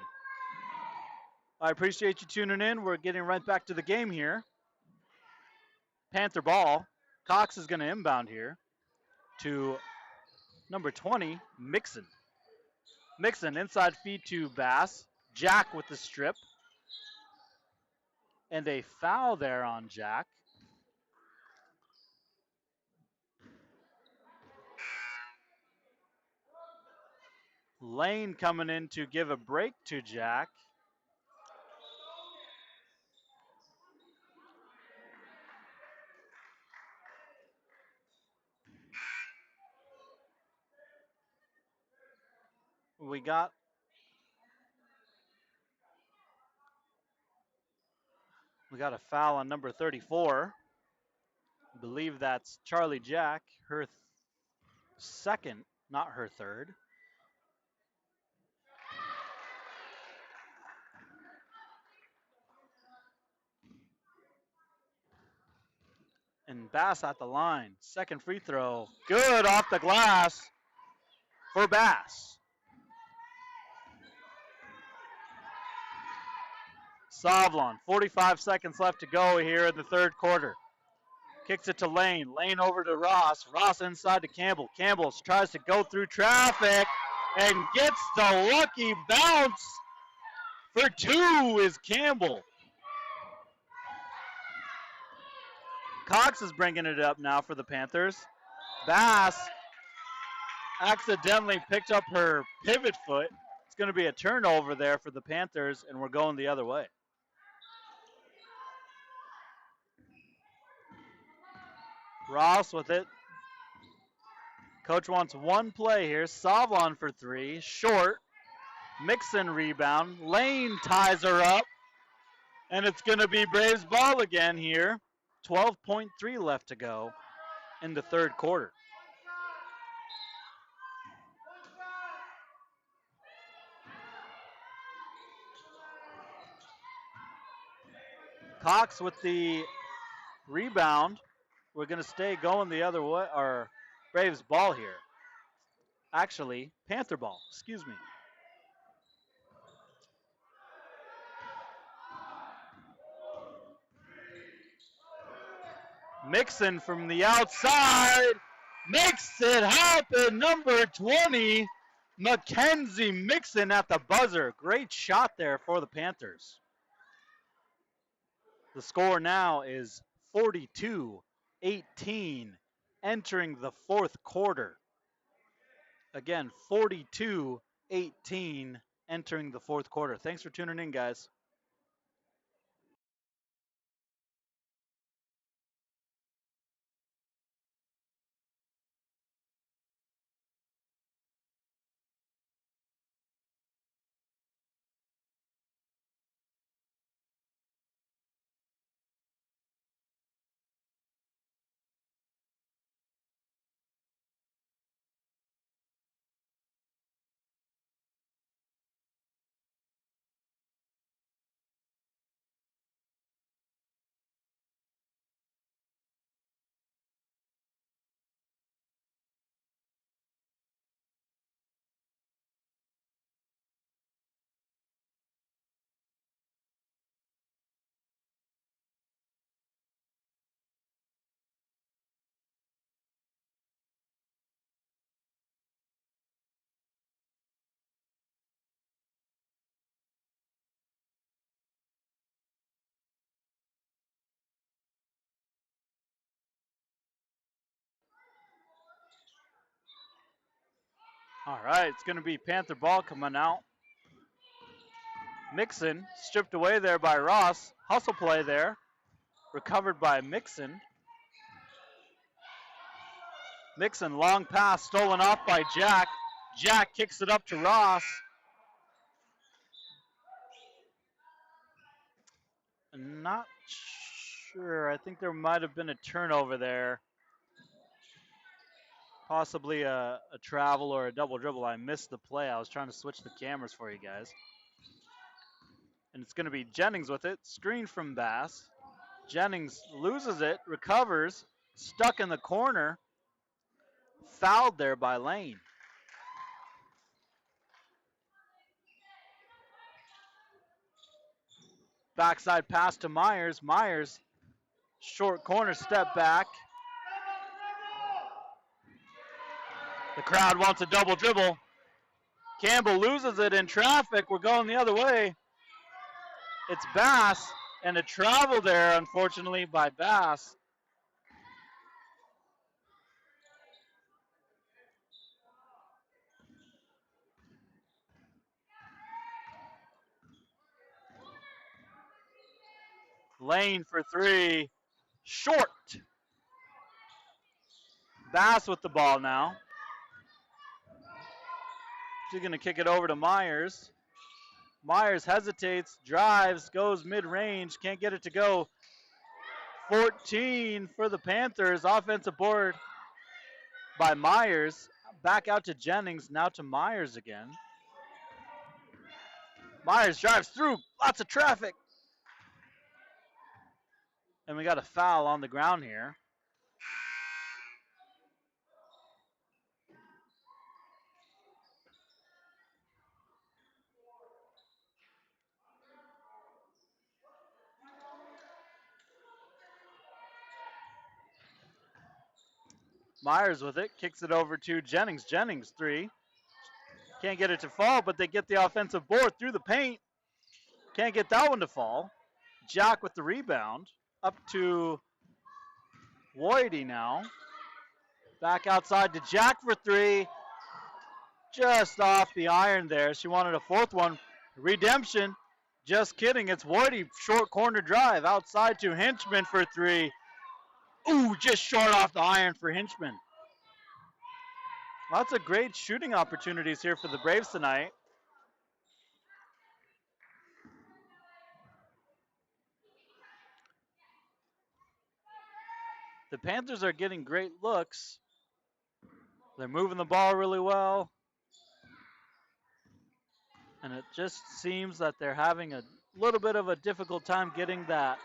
I appreciate you tuning in. We're getting right back to the game here. Panther ball. Cox is going to inbound here to number 20, Mixon. Mixon inside feed to Bass. Jack with the strip. And a foul there on Jack. Lane coming in to give a break to Jack. We got a foul on number 34. I believe that's Charlie Jack, her second, not her third. And Bass at the line. Second free throw. Good off the glass for Bass. Savlon, 45 seconds left to go here in the third quarter. Kicks it to Lane. Lane over to Ross. Ross inside to Campbell. Campbell tries to go through traffic and gets the lucky bounce. For 2 is Campbell. Cox is bringing it up now for the Panthers. Bass accidentally picked up her pivot foot. It's going to be a turnover there for the Panthers, and we're going the other way. Ross with it. Coach wants one play here. Savlon for 3. Short. Mixon rebound. Lane ties her up. And it's going to be Braves ball again here. 12.3 left to go in the third quarter. Cox with the rebound. We're going to stay going the other way, or Braves ball here. Actually, Panther ball, excuse me. Mixon from the outside. Makes it happen. Number 20, Mackenzie Mixon at the buzzer. Great shot there for the Panthers. The score now is 42-18 entering the fourth quarter. Again, 42-18 entering the fourth quarter. Thanks for tuning in, guys. All right, it's going to be Panther ball coming out. Mixon stripped away there by Ross. Hustle play there. Recovered by Mixon. Mixon, long pass, stolen off by Jack. Jack kicks it up to Ross. Not sure. I think there might have been a turnover there. Possibly a travel or a double dribble. I missed the play. I was trying to switch the cameras for you guys. And it's going to be Jennings with it. Screen from Bass. Jennings loses it, recovers, stuck in the corner. Fouled there by Lane. Backside pass to Myers. Myers, short corner step back. The crowd wants a double dribble. Campbell loses it in traffic. We're going the other way. It's Bass, and a travel there, unfortunately, by Bass. Lane for three. Short. Bass with the ball now. She's going to kick it over to Myers. Myers hesitates, drives, goes mid-range, can't get it to go. 14 for the Panthers. Offensive board by Myers. Back out to Jennings, now to Myers again. Myers drives through, lots of traffic. And we got a foul on the ground here. Myers with it, kicks it over to Jennings. Jennings, three. Can't get it to fall, but they get the offensive board through the paint. Can't get that one to fall. Jack with the rebound. Up to Lloydie now. Back outside to Jack for three. Just off the iron there. She wanted a fourth one. Redemption. Just kidding. It's Lloydie. Short corner drive. Outside to Hinchman for three. Ooh, just short off the iron for Hinchman. Lots of great shooting opportunities here for the Braves tonight. The Panthers are getting great looks. They're moving the ball really well. And it just seems that they're having a little bit of a difficult time getting that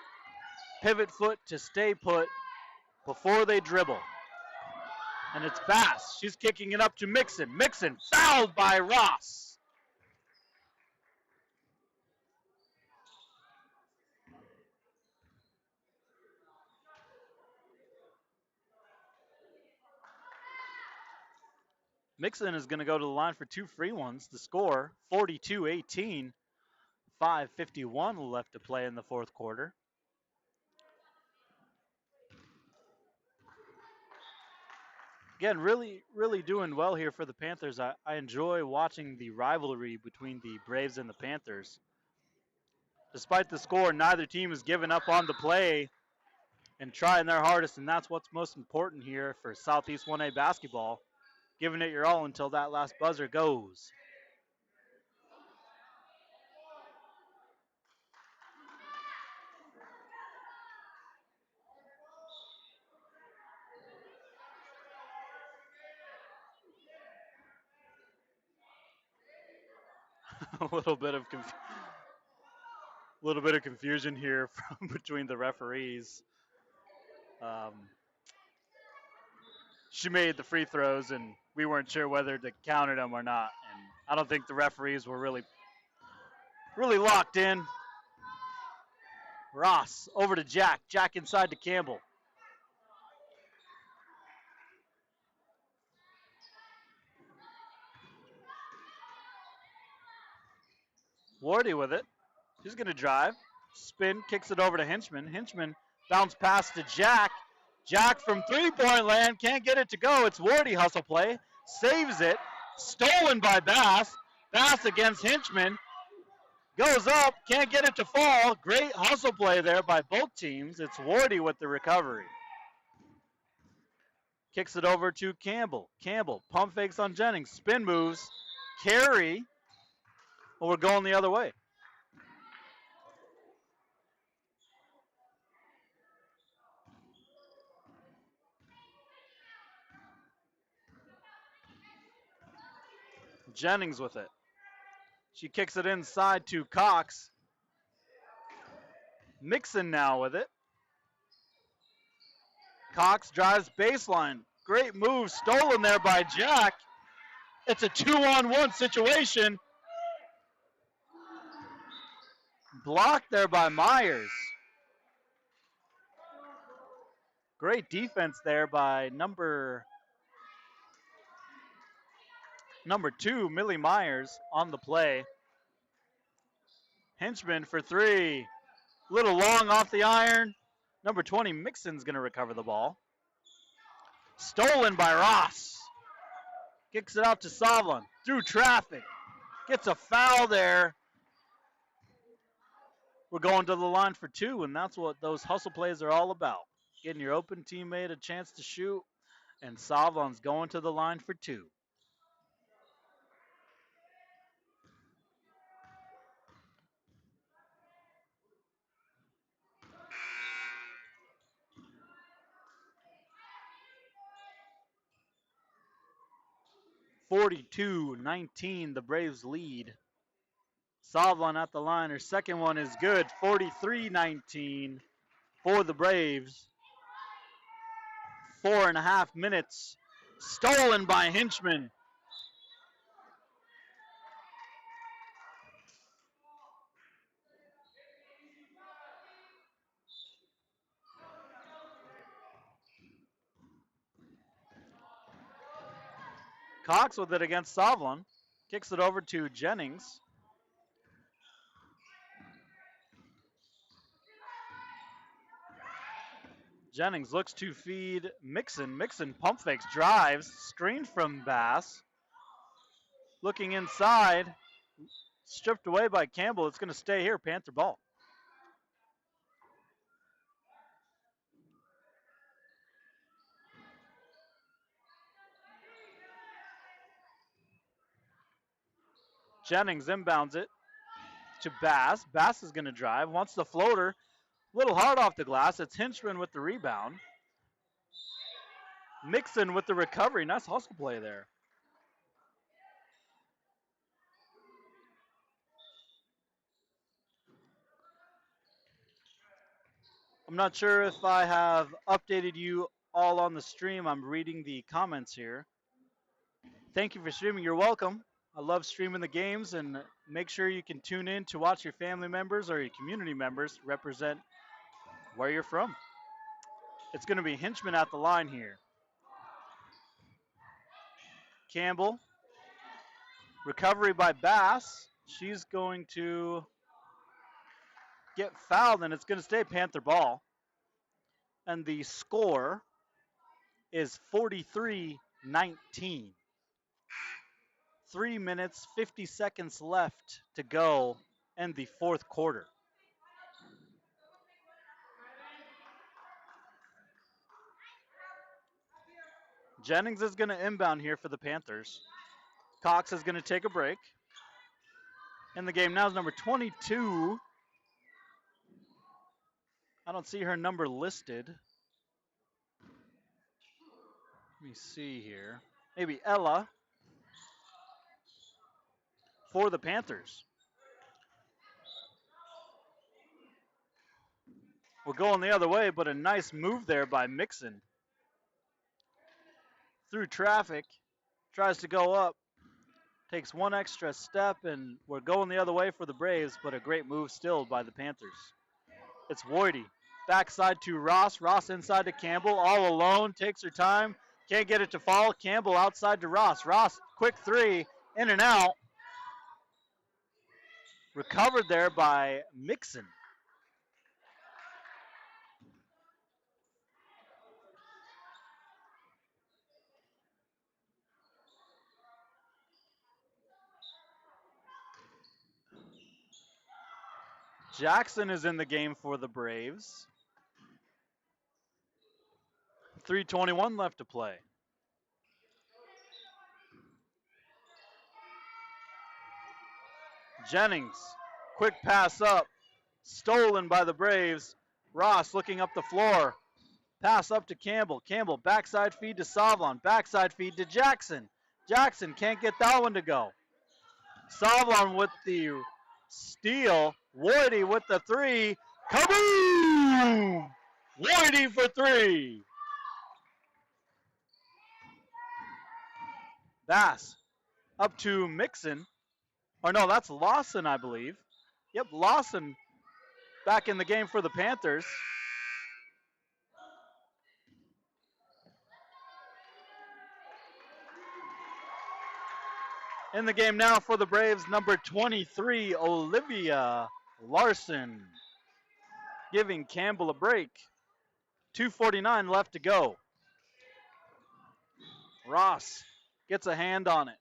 pivot foot to stay put before they dribble. And it's Bass. She's kicking it up to Mixon. Mixon fouled by Ross. Mixon is going to go to the line for 2 free ones. The score 42-18. 5:51 left to play in the fourth quarter. Again, really doing well here for the Panthers. I enjoy watching the rivalry between the Braves and the Panthers. Despite the score, neither team has given up on the play and trying their hardest, and that's what's most important here for Southeast 1A basketball. Giving it your all until that last buzzer goes. A little bit of confusion here from between the referees. She made the free throws, and we weren't sure whether to count them or not. And I don't think the referees were really locked in. Ross over to Jack. Jack inside to Campbell. Wardy with it. He's going to drive. Spin, kicks it over to Hinchman. Hinchman bounce pass to Jack. Jack from three-point land, can't get it to go. It's Wardy hustle play. Saves it. Stolen by Bass. Bass against Hinchman. Goes up, can't get it to fall. Great hustle play there by both teams. It's Wardy with the recovery. Kicks it over to Campbell. Campbell, pump fakes on Jennings. Spin moves. Carry. Well, we're going the other way. Jennings with it. She kicks it inside to Cox. Mixon now with it. Cox drives baseline. Great move stolen there by Jack. It's a 2-on-1 situation. Blocked there by Myers. Great defense there by number 2, Millie Myers, on the play. Hinchman for 3. Little long off the iron. Number 20, Mixon's going to recover the ball. Stolen by Ross. Kicks it out to Savlon. Through traffic. Gets a foul there. We're going to the line for 2, and that's what those hustle plays are all about. Getting your open teammate a chance to shoot, and Savlon's going to the line for 2. (42-19), the Braves lead. Savlon at the line. Her second one is good. 43-19 for the Braves. 4.5 minutes. Stolen by Hinchman. Cox with it against Savlon. Kicks it over to Jennings. Jennings looks to feed Mixon. Mixon pump fakes, drives, screened from Bass. Looking inside, stripped away by Campbell. It's going to stay here, Panther ball. Jennings inbounds it to Bass. Bass is going to drive, wants the floater. Little hard off the glass. It's Hinchman with the rebound. Mixon with the recovery. Nice hustle play there. I'm not sure if I have updated you all on the stream. I'm reading the comments here. Thank you for streaming. You're welcome. I love streaming the games, and make sure you can tune in to watch your family members or your community members represent where you're from. It's going to be Hinchman at the line here. Campbell. Recovery by Bass. She's going to get fouled, and it's going to stay Panther ball. And the score is 43-19. 3 minutes, 50 seconds left to go in the fourth quarter. Jennings is going to inbound here for the Panthers. Cox is going to take a break. In the game now is number 22. I don't see her number listed. Let me see here. Maybe Ella for the Panthers. We're going the other way, but a nice move there by Mixon. Through traffic, tries to go up, takes one extra step, and we're going the other way for the Braves, but a great move still by the Panthers. It's Woody. Backside to Ross. Ross inside to Campbell. All alone. Takes her time. Can't get it to fall. Campbell outside to Ross. Ross, quick three. In and out. Recovered there by Mixon. Jackson is in the game for the Braves. 3:21 left to play. Jennings, quick pass up. Stolen by the Braves. Ross looking up the floor. Pass up to Campbell. Campbell, backside feed to Savlon. Backside feed to Jackson. Jackson can't get that one to go. Savlon with the steal. Woody with the three. Kaboom! Woody for three. Bass up to Mixon. Or no, that's Lawson, I believe. Yep, Lawson back in the game for the Panthers. In the game now for the Braves, number 23, Olivia Larson, giving Campbell a break. 2:49 left to go. Ross gets a hand on it.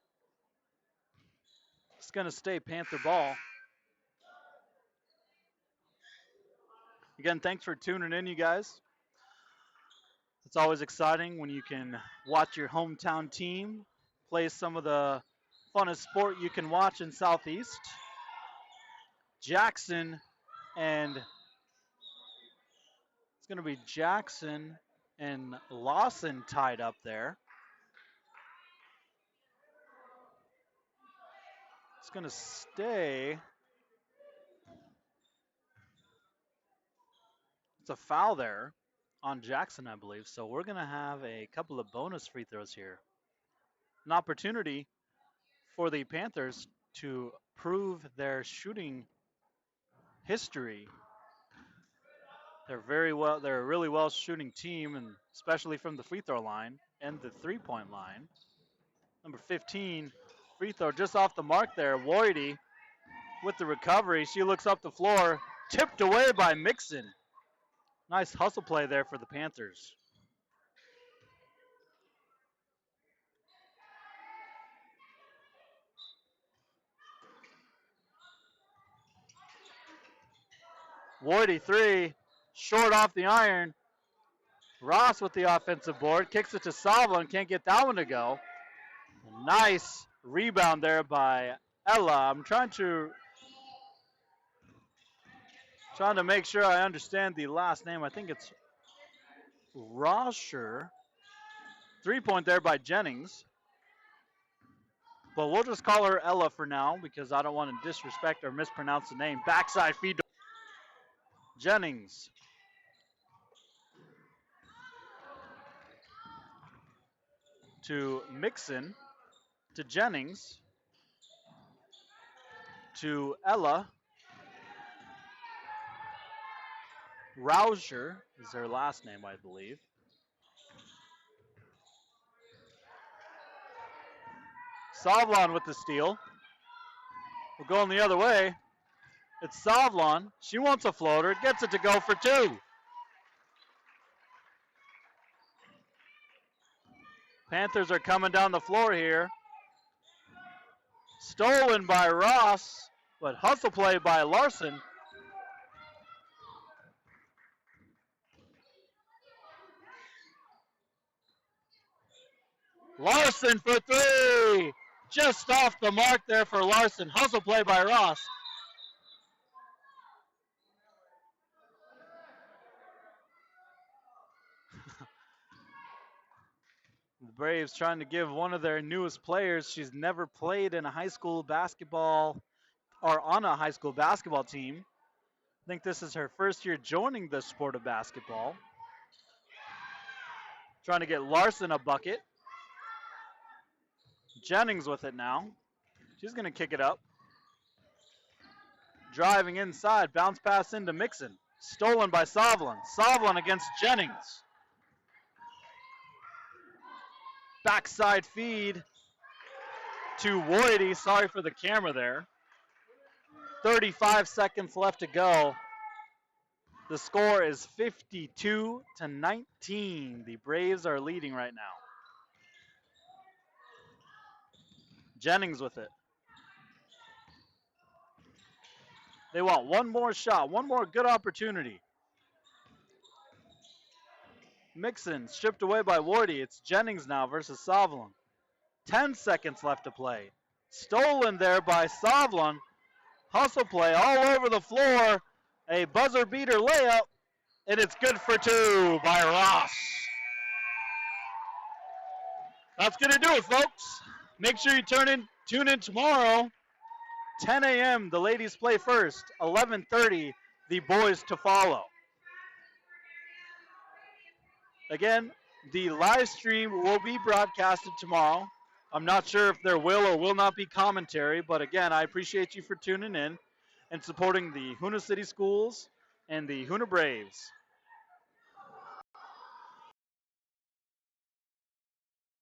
It's going to stay Panther ball. Again, thanks for tuning in, you guys. It's always exciting when you can watch your hometown team play some of the funnest sport you can watch in Southeast. Jackson and it's going to be Jackson and Lawson tied up there. It's going to stay. It's a foul there on Jackson, I believe. So we're going to have a couple of bonus free throws here. An opportunity for the Panthers to prove their shooting history. They're a really well shooting team, and especially from the free throw line and the 3-point line. Number 15, free throw just off the mark there. Woody with the recovery. She looks up the floor, tipped away by Mixon. Nice hustle play there for the Panthers. Woody three, short off the iron. Ross with the offensive board, kicks it to Salva and can't get that one to go. A nice rebound there by Ella. I'm trying to make sure I understand the last name. I think it's Rosher. 3-point there by Jennings. But we'll just call her Ella for now because I don't want to disrespect or mispronounce the name. Backside feed to Jennings. To Mixon. To Jennings. To Ella. Rauscher is her last name, I believe. Savlon with the steal. We're going the other way. It's Savlon. She wants a floater. Gets it to go for two. Panthers are coming down the floor here. Stolen by Ross, but hustle play by Larson. Larson for three. Just off the mark there for Larson. Hustle play by Ross. The Braves trying to give one of their newest players, she's never played in a high school basketball or on a high school basketball team. I think this is her first year joining the sport of basketball. Trying to get Larson a bucket. Jennings with it now. She's going to kick it up. Driving inside, bounce pass into Mixon. Stolen by Savlon. Savlon against Jennings. Backside feed to Woody. Sorry for the camera there. 35 seconds left to go. The score is 52-19. The Braves are leading right now. Jennings with it. They want one more shot, one more good opportunity. Mixon stripped away by Wardy. It's Jennings now versus Savlon. 10 seconds left to play. Stolen there by Savlon. Hustle play all over the floor. A buzzer beater layup. And it's good for two by Ross. That's going to do it, folks. Make sure you tune in tomorrow. 10 a.m. the ladies play first. 11:30 the boys to follow. Again, the live stream will be broadcasted tomorrow. I'm not sure if there will or will not be commentary, but again, I appreciate you for tuning in and supporting the Hoona City Schools and the Hoona Braves.